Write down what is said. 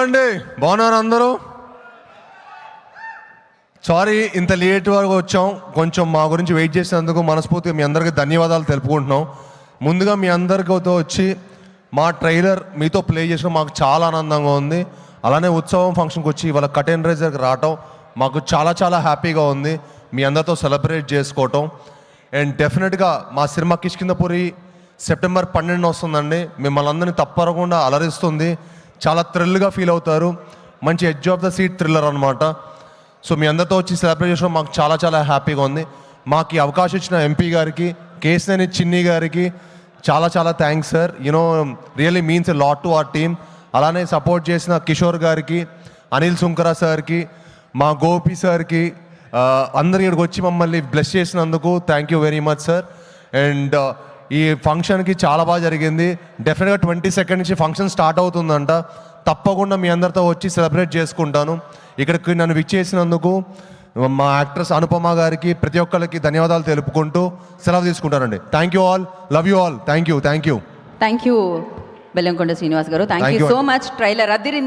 అండి, బాగున్నారు అందరూ? సారీ ఇంత లేట్ వరకు వచ్చాం, కొంచెం మా గురించి వెయిట్ చేసినందుకు మనస్ఫూర్తిగా మీ అందరికీ ధన్యవాదాలు తెలుపుకుంటున్నాం. ముందుగా మీ అందరితో వచ్చి మా ట్రైలర్ మీతో ప్లే చేసిన మాకు చాలా ఆనందంగా ఉంది. అలానే ఉత్సవం ఫంక్షన్కి వచ్చి ఇవాళ కర్టెన్ రైజర్కి రావటం మాకు చాలా చాలా హ్యాపీగా ఉంది. మీ అందరితో సెలబ్రేట్ చేసుకోవటం. అండ్ డెఫినెట్గా మా సినిమా కిష్కింధపురి సెప్టెంబర్ 12 వస్తుందండి. మిమ్మల్ని అందరినీ తప్పకుండా అలరిస్తుంది. చాలా థ్రిల్గా ఫీల్ అవుతారు. మంచి edge of the seat thriller అనమాట. సో మీ అందరితో వచ్చి సెలబ్రేట్ చేయడం మాకు చాలా చాలా హ్యాపీగా ఉంది. మాకు ఈ అవకాశం ఇచ్చిన ఎంపీ గారికి, కేసినేని చిన్ని గారికి చాలా చాలా thanks sir. You know really means a lot to our team. అలానే సపోర్ట్ చేసిన కిషోర్ గారికి, అనిల్ సుంకరా సార్కి, మా గోపి సార్కి, అందరు ఇక్కడికి వచ్చి మమ్మల్ని బ్లెస్ చేసినందుకు thank you very much sir. And ఈ ఫంక్షన్కి చాలా బాగా జరిగింది. డెఫినెట్గా 22 నుంచి ఫంక్షన్ స్టార్ట్ అవుతుందంట. తప్పకుండా మీ అందరితో వచ్చి సెలబ్రేట్ చేసుకుంటాను. ఇక్కడికి నన్ను విచ్చేసినందుకు మా యాక్ట్రెస్ అనుపమ గారికి, ప్రతి ఒక్కరికి ధన్యవాదాలు తెలుపుకుంటూ సెలవు తీసుకుంటానండి. Thank you all, love you all. Thank you. Thank you Bellamkonda Srinivas గారు. Thank you so much. Trailer Adirindi.